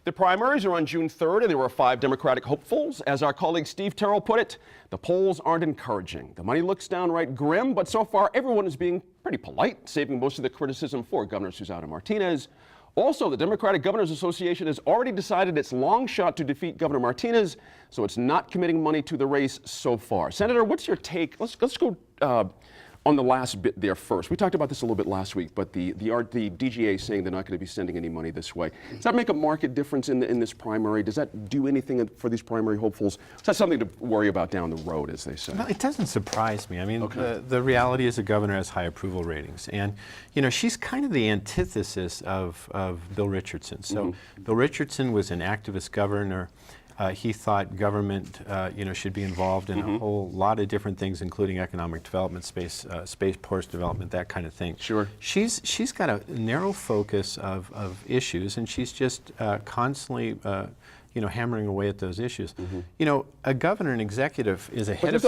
The primaries are on June 3rd, and there were 5 Democratic hopefuls. As our colleague Steve Terrell put it, the polls aren't encouraging. The money looks downright grim, but so far everyone is being pretty polite, saving most of the criticism for Governor Susana Martinez. Also, the Democratic Governors Association has already decided its long shot to defeat Governor Martinez, so it's not committing money to the race so far. Senator, what's your take? Let's go on the last bit there first. We talked about this a little bit last week, but the DGA saying they're not going to be sending any money this way. Does that make a market difference in this primary? Does that do anything for these primary hopefuls? Is that something to worry about down the road, as they say? Well, it doesn't surprise me. I mean, the reality is the governor has high approval ratings. And, you know, she's kind of the antithesis of Bill Richardson. So Bill Richardson was an activist governor. He thought government, should be involved in a whole lot of different things, including economic development, spaceports development, that kind of thing. Sure. She's got a narrow focus of issues, and she's just constantly, hammering away at those issues. You know, a governor and executive is a head of.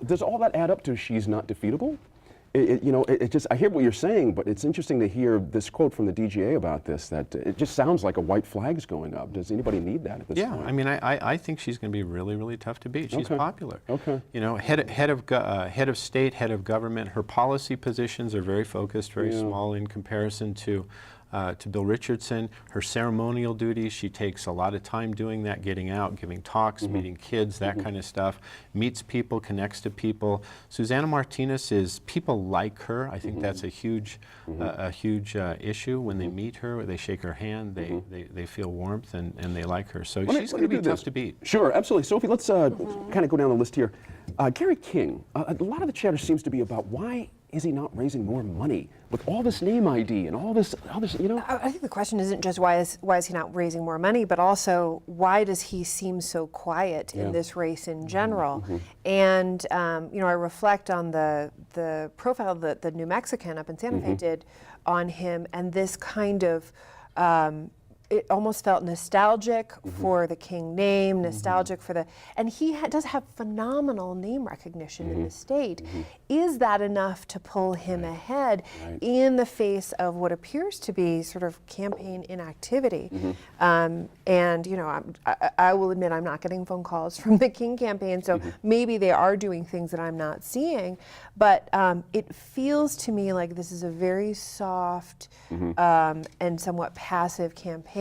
Does all that add up to she's not defeatable? I hear what you're saying, but it's interesting to hear this quote from the DGA about this, that it just sounds like a white flag's going up. Does anybody need that at this point? Yeah, I mean, I think she's going to be really, really tough to beat. She's popular. Okay. You know, head of state, head of government. Her policy positions are very focused, very small in comparison to Bill Richardson. Her ceremonial duties, she takes a lot of time doing that, getting out, giving talks, meeting kids, that kind of stuff, meets people, connects to people. Susana Martinez people like her. I think that's a huge issue. When they meet her, they shake her hand, they feel warmth, and they like her. So she's going to be tough to beat. Sure, absolutely. Sophie, let's kind of go down the list here. Gary King, a lot of the chatter seems to be about why is he not raising more money with all this name ID and all this, you know? I think the question isn't just why is he not raising more money, but also why does he seem so quiet in this race in general? And I reflect on the profile that the New Mexican up in Santa Fe did on him, and this kind of it almost felt nostalgic for the King name, nostalgic for and he does have phenomenal name recognition in the state. Is that enough to pull him ahead in the face of what appears to be sort of campaign inactivity? And, I will admit I'm not getting phone calls from the King campaign, so maybe they are doing things that I'm not seeing, but it feels to me like this is a very soft and somewhat passive campaign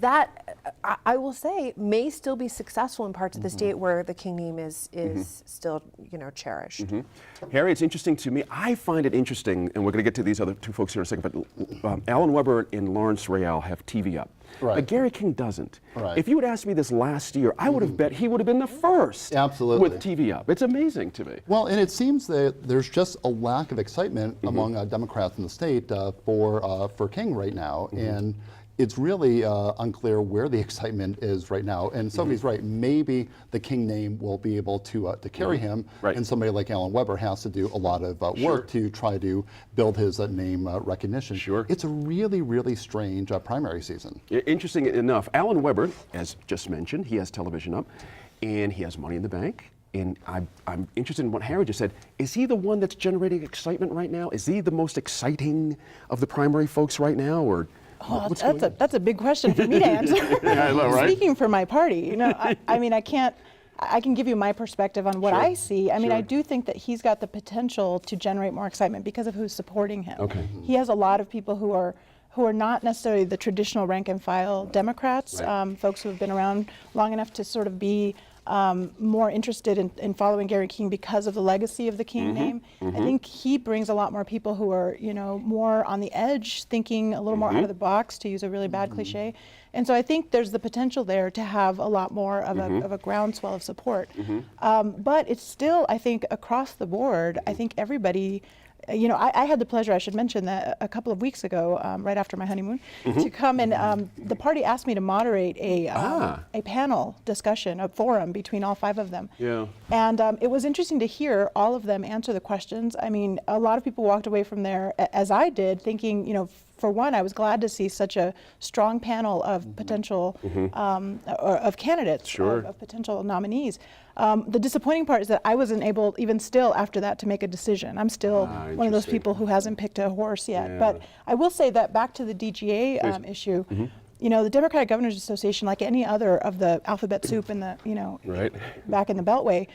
that I will say may still be successful in parts of the state where the King name is still cherished. Harry, it's interesting to me. I find it interesting, and we're going to get to these other two folks here in a second, but Alan Weber and Lawrence Real have TV up. Right. But Gary King doesn't. Right. If you had asked me this last year, I would have bet he would have been the first with TV up. It's amazing to me. Well, and it seems that there's just a lack of excitement among Democrats in the state for King right now, and it's really unclear where the excitement is right now. And Sophie's right. Maybe the King name will be able to carry him, and somebody like Alan Weber has to do a lot of work to try to build his name recognition. Sure. It's a really, really strange primary season. Interesting enough, Alan Weber, as just mentioned, he has television up, and he has money in the bank. And I'm interested in what Harry just said. Is he the one that's generating excitement right now? Is he the most exciting of the primary folks right now, or? Oh, that's a big question for me to answer. Yeah, I know, right? Speaking for my party, I mean, I can give you my perspective on what I see. I mean, I do think that he's got the potential to generate more excitement because of who's supporting him. Okay. He has a lot of people who are not necessarily the traditional rank and file Democrats, folks who have been around long enough to sort of be more interested in following Gary King because of the legacy of the King name. I think he brings a lot more people who are, more on the edge, thinking a little more out of the box, to use a really bad cliche. And so I think there's the potential there to have a lot more of a groundswell of support. But it's still, I think, across the board, I think everybody. I had the pleasure, I should mention that a couple of weeks ago, right after my honeymoon, to come and the party asked me to moderate a panel discussion, a forum between all 5 of them. Yeah. And it was interesting to hear all of them answer the questions. I mean, a lot of people walked away from there, as I did, thinking, for one, I was glad to see such a strong panel of potential, or of candidates, of potential nominees. The disappointing part is that I wasn't able, even still after that, to make a decision. I'm still one of those people who hasn't picked a horse yet. But I will say that back to the DGA issue, you know, the Democratic Governors Association, like any other of the alphabet soup in the, you know, Right. back in the Beltway,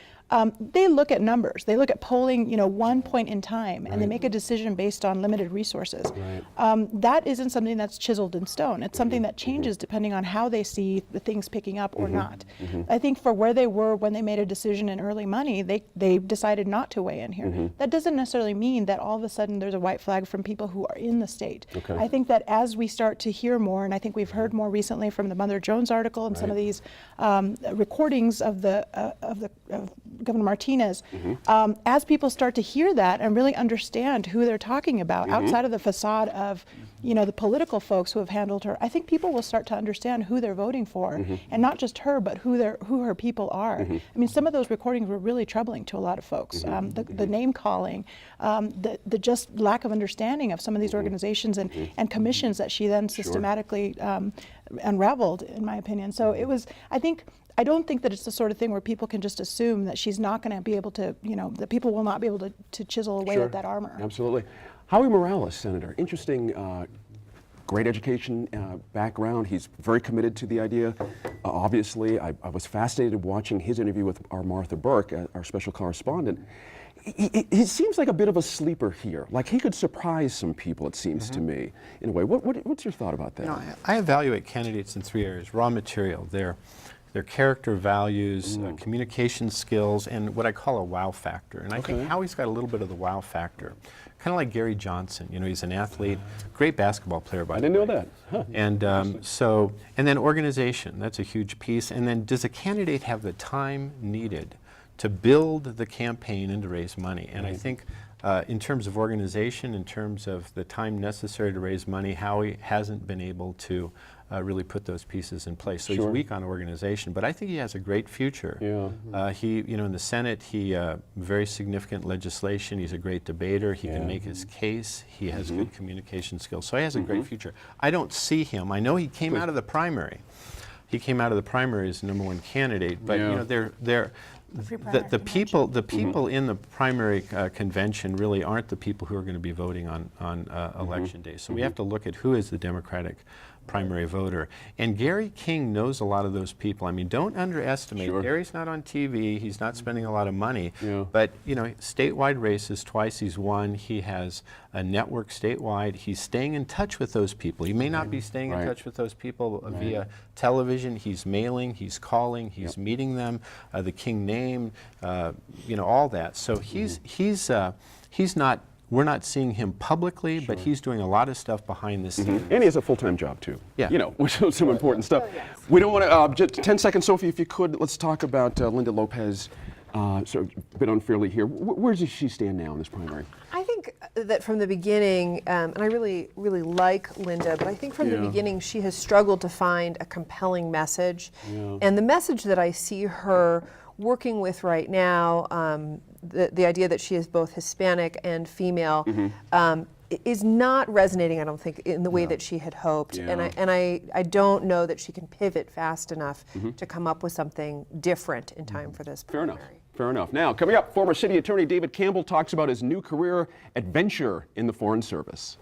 they look at numbers. They look at polling, you know, one point in time, and they make a decision based on limited resources. That isn't something that's chiseled in stone. It's something that changes depending on how they see the things picking up or not. I think for where they were when they made a decision in early money, they decided not to weigh in here. That doesn't necessarily mean that all of a sudden there's a white flag from people who are in the state. I think that as we start to hear more, and I think we've heard more recently from the Mother Jones article and some of these recordings of Governor Martinez, as people start to hear that and really understand who they're talking about outside of the facade of, you know, the political folks who have handled her, I think people will start to understand who they're voting for, and not just her, but who her people are. I mean, some of those recordings were really troubling to a lot of folks. The name calling, the just lack of understanding of some of these organizations and commissions that she then systematically unraveled, in my opinion. So it was, I don't think that it's the sort of thing where people can just assume that she's not going to be able to, you know, that people will not be able to chisel away at that armor. Absolutely. Howie Morales, Senator, interesting, great education background. He's very committed to the idea. Obviously, I was fascinated watching his interview with our Martha Burke, our special correspondent. He seems like a bit of a sleeper here. Like he could surprise some people, it seems to me, in a way. What's your thought about that? You know, I evaluate candidates in 3 areas: raw material, their character values, communication skills, and what I call a wow factor. And I think Howie's got a little bit of the wow factor. Kind of like Gary Johnson. You know, he's an athlete, great basketball player, by the way. I didn't know that. Huh. And and then organization, that's a huge piece. And then does a candidate have the time needed to build the campaign and to raise money? And I think in terms of organization, in terms of the time necessary to raise money, Howie hasn't been able to really put those pieces in place. So he's weak on organization, but I think he has a great future. He, you know, in the Senate, he very significant legislation. He's a great debater. He can make his case. He has good communication skills. So he has a great future. I don't see him. I know he came out of the primary. He came out of the primary as the #1 candidate, but you know, the people in the primary convention really aren't the people who are going to be voting on election day. So we have to look at who is the Democratic primary voter. And Gary King knows a lot of those people. I mean, don't underestimate. Gary's not on TV. He's not spending a lot of money. But, you know, statewide races, twice he's won. He has a network statewide. He's staying in touch with those people. He may not be staying in touch with those people via television. He's mailing, he's calling, he's meeting them, the King name, you know, all that. So he's not, we're not seeing him publicly, but he's doing a lot of stuff behind the scenes. And he has a full-time job too. Yeah. You know, which is some important stuff. We don't want to, just 10 seconds, Sophie, if you could, let's talk about Linda Lopez, sort of a bit unfairly here. Where does she stand now in this primary? I think that from the beginning, and I really, really like Linda, but I think from the beginning she has struggled to find a compelling message. And the message that I see her working with right now, the idea that she is both Hispanic and female, is not resonating, I don't think, in the way that she had hoped. And I don't know that she can pivot fast enough to come up with something different in time for this primary. Fair enough. Now, coming up, former city attorney David Campbell talks about his new career adventure in the Foreign Service.